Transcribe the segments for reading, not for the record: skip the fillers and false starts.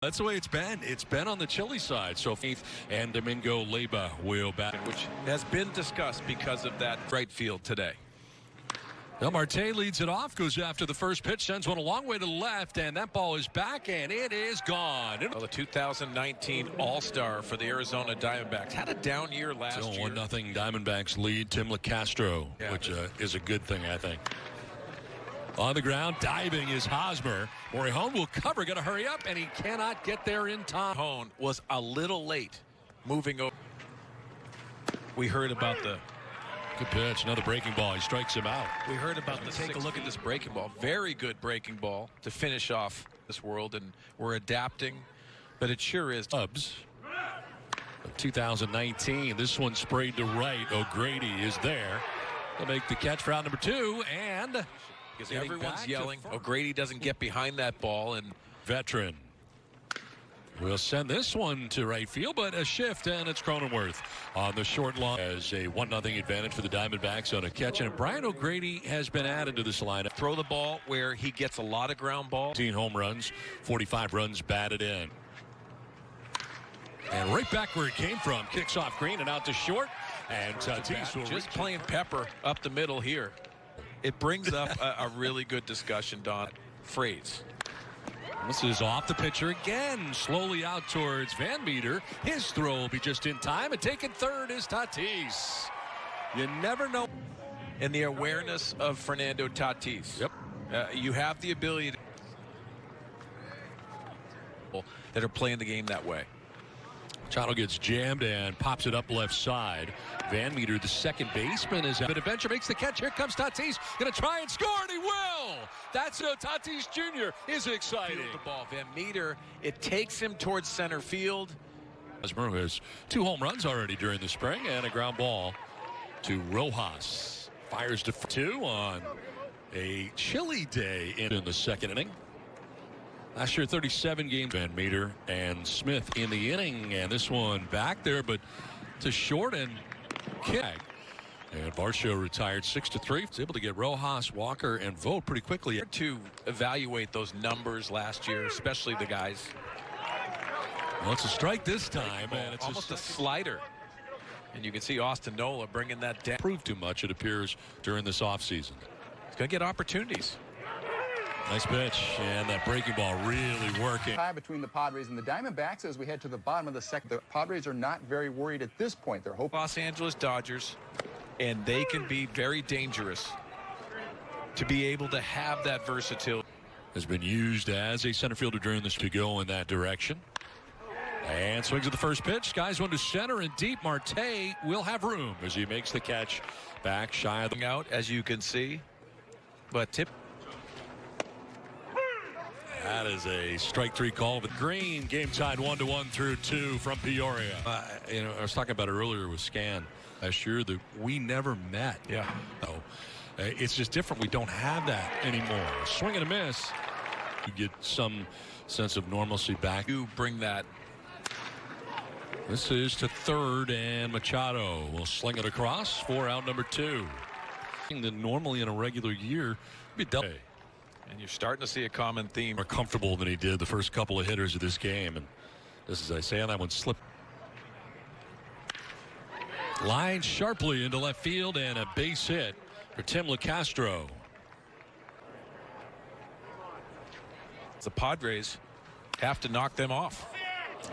That's the way it's been. It's been on the chilly side. So Faith and Domingo Leyba will bat. Which has been discussed because of that right field today. Now Marte leads it off, goes after the first pitch, sends one a long way to the left, and that ball is back, and it is gone. Well, the 2019 All-Star for the Arizona Diamondbacks had a down year last year. 1-0 Diamondbacks lead. Tim LeCastro, which is a good thing, I think. On the ground, diving is Hosmer. Morihone will cover, got to hurry up, and he cannot get there in time. Morihone was a little late moving over. We heard about the... Good pitch, another breaking ball. He strikes him out. We heard about the take a look at this breaking ball. Very good breaking ball to finish off this world, and we're adapting, but it sure is. Cubs. 2019, this one sprayed to right. O'Grady is there. He'll make the catch for out number 2, and... Because everyone's yelling. O'Grady doesn't get behind that ball, and... Veteran. We'll send this one to right field, but a shift, and it's Cronenworth on the short line as a 1-0 advantage for the Diamondbacks on a catch. And Brian O'Grady has been added to this lineup. Throw the ball where he gets a lot of ground balls. 18 home runs, 45 runs batted in. And right back where it came from, kicks off Green and out to short. And Tatis will just playing Pepper up the middle here. It brings up a really good discussion, Don. Phrase. This is off the pitcher again, slowly out towards Van Meter. His throw will be just in time, and taking third is Tatis. You never know. And the awareness of Fernando Tatis. Yep. You have the ability that are playing the game that way. Machado gets jammed and pops it up left side. Van Meter, the second baseman, is but adventure makes the catch. Here comes Tatis, gonna try and score, and he will. That's Tatis Jr. is exciting. The ball, Van Meter, it takes him towards center field. Hosmer has 2 home runs already during the spring, and a ground ball to Rojas. Fires to 2 on a chilly day in the second inning. Last year, 37 games. Van Meter and Smith in the inning, and this one back there, but to short and kick. And Varsho retired 6-3. Was able to get Rojas, Walker, and Vogt pretty quickly. To evaluate those numbers last year, especially the guys. Well, it's a strike this time, and it's almost a slider. And you can see Austin Nola bringing that down. Proved too much, it appears, during this offseason. He's going to get opportunities. Nice pitch, and that breaking ball really working. Tie between the Padres and the Diamondbacks as we head to the bottom of the second. The Padres are not very worried at this point. They're hoping. Los Angeles Dodgers, and they can be very dangerous to be able to have that versatility. Has been used as a center fielder during this to go in that direction. And swings at the first pitch. Guys one to center and deep. Marte will have room as he makes the catch back shy of the out, as you can see. But tip. That is a strike 3 call with Green. Game tied 1-1 through 2 from Peoria. I was talking about it earlier with Scan last year that we never met. Yeah. So it's just different. We don't have that anymore. Swing and a miss. You get some sense of normalcy back. You bring that. This is to third, and Machado will sling it across for out number 2. That normally in a regular year would be double. And you're starting to see a common theme. More comfortable than he did the first couple of hitters of this game. And just as I say on that one, slipped. Line sharply into left field, and a base hit for Tim LeCastro. The Padres have to knock them off.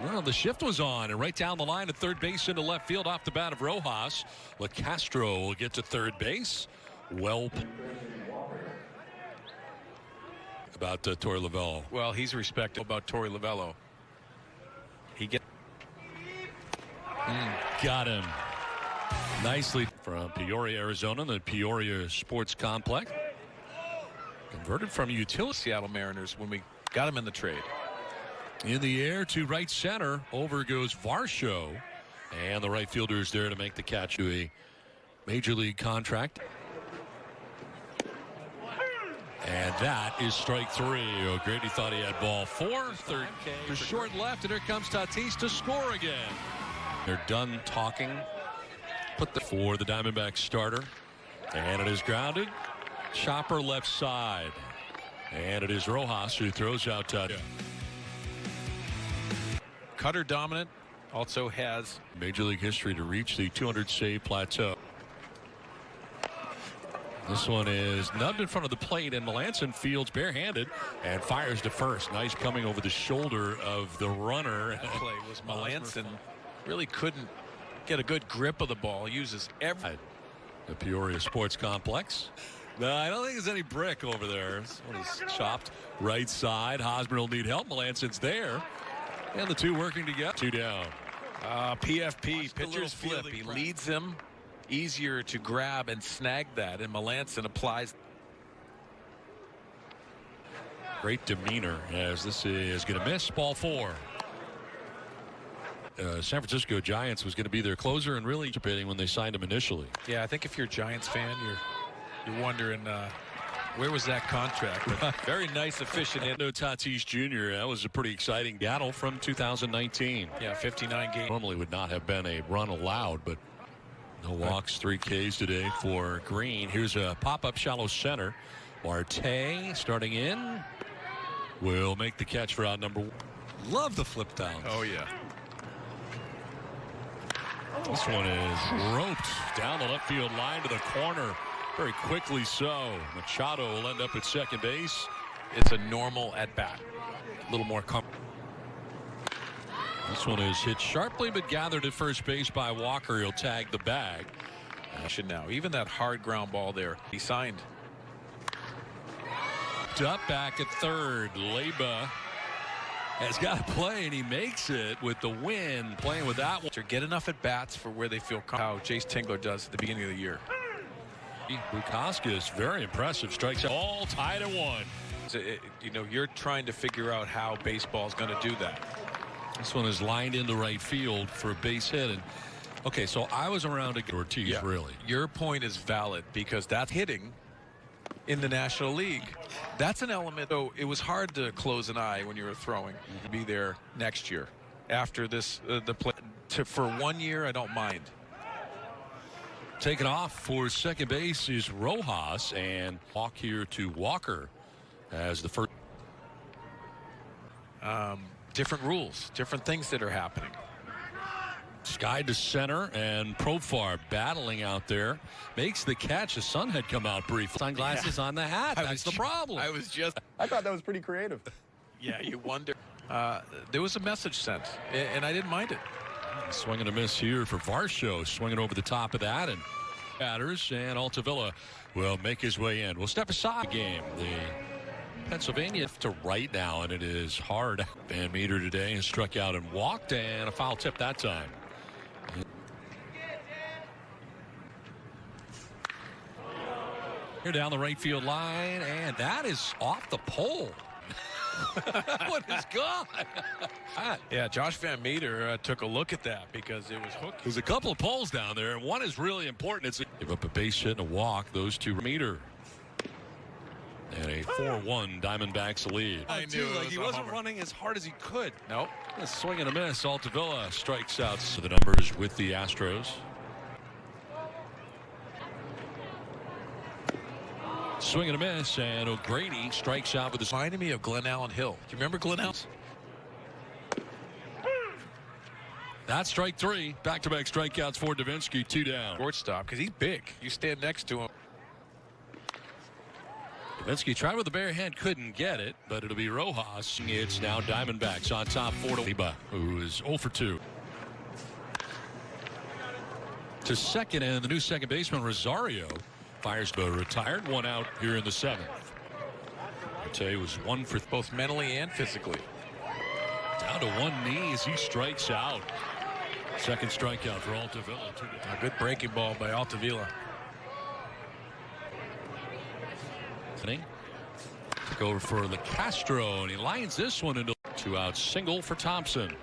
Well, the shift was on, and right down the line at third base into left field off the bat of Rojas. LeCastro will get to third base. Well. About Torey Lovullo. Well, he's respected about Torey Lovullo. He get got him nicely from Peoria, Arizona, the Peoria Sports Complex. Converted from utility. Seattle Mariners when we got him in the trade. In the air to right center. Over goes Varsho, and the right fielder is there to make the catch to a major league contract. And that is strike 3. O'Grady thought he had ball 4. Third to short left, and here comes Tatis to score again. They're done talking. Put the for the Diamondbacks starter, and it is grounded. Chopper left side, and it is Rojas who throws out. cutter dominant, also has Major League history to reach the 200 save plateau. This one is nubbed in front of the plate, and Melanson fields barehanded and fires to first. Nice coming over the shoulder of the runner. Play was Melanson. Really couldn't get a good grip of the ball. Uses every. The Peoria Sports Complex. No, I don't think there's any brick over there. This one is chopped right side. Hosmer will need help. Melanson's there. And the two working together. Two down. PFP, pitcher's flip. He leads him. Easier to grab and snag that, and Melanson applies. Great demeanor as this is going to miss. Ball 4. San Francisco Giants was going to be their closer and really anticipating when they signed him initially. Yeah, I think if you're a Giants fan, you're wondering where was that contract. But very nice, efficient. No Tatis Jr. That was a pretty exciting battle from 2019. Yeah, 59 games. Normally would not have been a run allowed, but no walks, 3 Ks today for Green. Here's a pop-up shallow center. Marte starting in. Will make the catch for out number 1. Love the flip down. Oh, yeah. This one is roped down the left field line to the corner. Very quickly so. Machado will end up at second base. It's a normal at-bat. A little more comfortable. This one is hit sharply but gathered at first base by Walker. He'll tag the bag. Now, even that hard ground ball there, he signed. Up back at third. Leyba has got to play, and he makes it with the win. Playing with that one. Get enough at bats for where they feel how Jace Tingler does at the beginning of the year. Bukauskas, very impressive. Strikes out all tied at 1. You know, you're trying to figure out how baseball is going to do that. This one is lined into right field for a base hit. And okay, so I was around to Ortiz, yeah. Really. Your point is valid because that's hitting in the National League. That's an element. So it was hard to close an eye when you were throwing. Be there next year. After this, the play for 1 year, I don't mind. Taking off for second base is Rojas, and walk here to Walker as the first. Different rules, different things that are happening. Sky to center, and Profar battling out there. Makes the catch. The sun had come out briefly. Sunglasses on the hat. That's the problem. I thought that was pretty creative. Yeah, you wonder. There was a message sent, and I didn't mind it. Swinging a miss here for Varsho. Swinging over the top of that, and batters, and Altavilla will make his way in. We'll step aside the game. The Pennsylvania to right now, and it is hard. Van Meter today has struck out and walked, and a foul tip that time. Here down the right field line, and that is off the pole. What is gone? Yeah, Josh Van Meter took a look at that because it was hooked. There's a couple of poles down there, and one is really important. It's give up a base hit and a walk. Those two Meter. And a 4-1 Diamondbacks lead. I knew he wasn't running as hard as he could. Nope. A swing and a miss. Altavilla strikes out. So the numbers with the Astros. Swing and a miss, and O'Grady strikes out with the. Reminded me of Glenn Allen Hill. Do you remember Glenn Allen? That's strike 3. Back-to-back strikeouts for Davinsky. 2 down. Shortstop, because he's big. You stand next to him. Davinsky tried with the bare hand, couldn't get it, but it'll be Rojas. It's now Diamondbacks on top 4-2, who is 0 for 2. To second, and the new second baseman Rosario fires, but retired. 1 out here in the 7th. Marte was 1 for both mentally and physically. Down to 1 knee as he strikes out. Second strikeout for Altavilla. A good breaking ball by Altavilla. Took over for the Castro, and he lines this one into 2-out single for Thompson.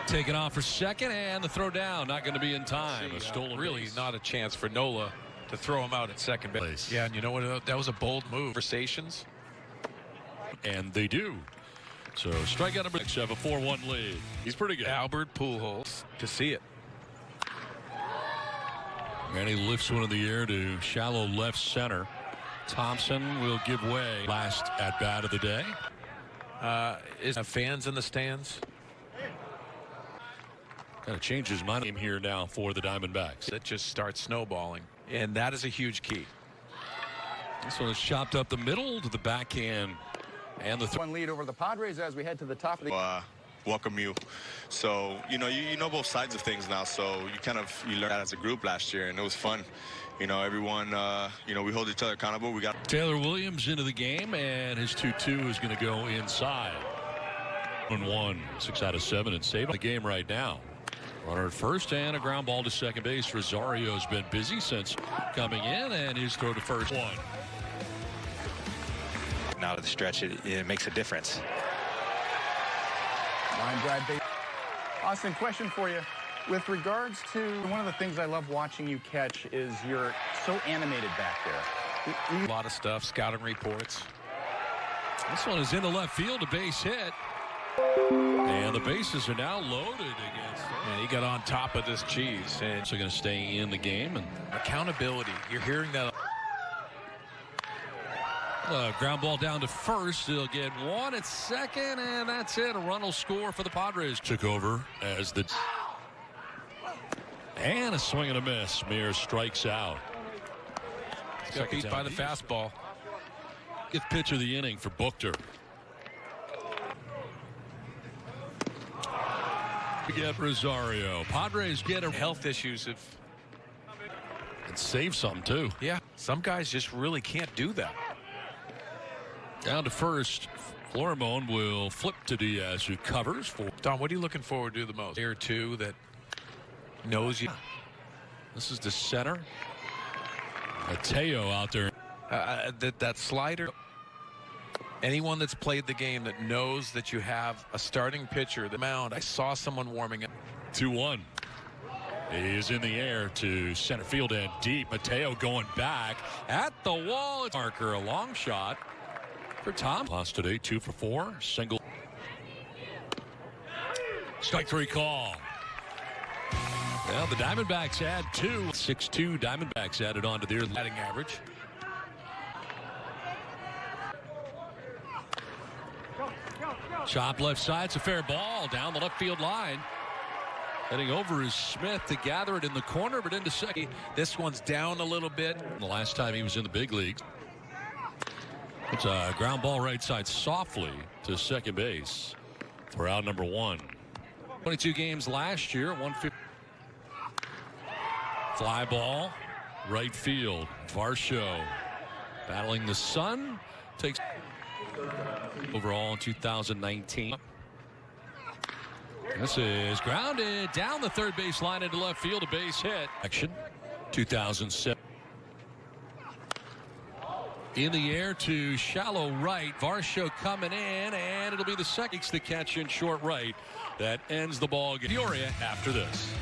Taken off for second, and the throw down not going to be in time. A stolen really base. Not a chance for Nola to throw him out at second base. Yeah, and you know what? That was a bold move. Conversations. And they do. So strikeout number 6, have a 4-1 lead. He's pretty good. Albert Pujols to see it. And he lifts one in the air to shallow left center. Thompson will give way. Last at bat of the day. is fans in the stands. Kind of change his mind here now for the Diamondbacks. That just starts snowballing, and that is a huge key. This one is chopped up the middle to the backhand, and the one lead over the Padres as we head to the top of the. Welcome you. So you know both sides of things now. So you learned that as a group last year, and it was fun. You know, everyone. We hold each other accountable. We got Taylor Williams into the game, and his 2-2 is going to go inside. 1-1, 6 out of 7, and save the game right now. Runner at first and a ground ball to second base. Rosario's been busy since coming in, and his throw to first. One. Out of the stretch, it makes a difference. Line drive base. Austin, question for you. With regards to one of the things I love watching you catch is you're so animated back there. A lot of stuff, scouting reports. This one is in the left field, a base hit. And the bases are now loaded against him. And he got on top of this cheese. And so going to stay in the game. And accountability. You're hearing that. Ground ball down to first. He'll get one at second, and that's it. A run will score for the Padres. Took over as the. And a swing and a miss. Mears strikes out. Got beat by the fastball. Fifth pitch of the inning for Buchter. Get Rosario. Padres get a health issues and save some too. Yeah, some guys just really can't do that. Down to first. Florimon will flip to Diaz, who covers for. Don, what are you looking forward to the most? Player two that knows you. This is the center. Mateo out there. That slider. Anyone that's played the game that knows that you have a starting pitcher, the mound. I saw someone warming up. 2-1. He is in the air to center field and deep. Mateo going back at the wall. Marker, a long shot for Tom. Lost today, 2 for 4. Single. Strike 3 call. Well, the Diamondbacks add 2. 6-2 Diamondbacks added on to their batting average. Chop left side. It's a fair ball down the left field line. Heading over is Smith to gather it in the corner, but into second. This one's down a little bit. The last time he was in the big leagues. It's a ground ball right side softly to second base for out number 1. 22 games last year. 150. Fly ball. Right field. Varsho battling the sun. Takes overall in 2019. This is grounded down the third base line into left field. A base hit. Action 2007. In the air to shallow right. Varsho coming in, and it'll be the second. The catch in short right that ends the ball game. Peoria after this.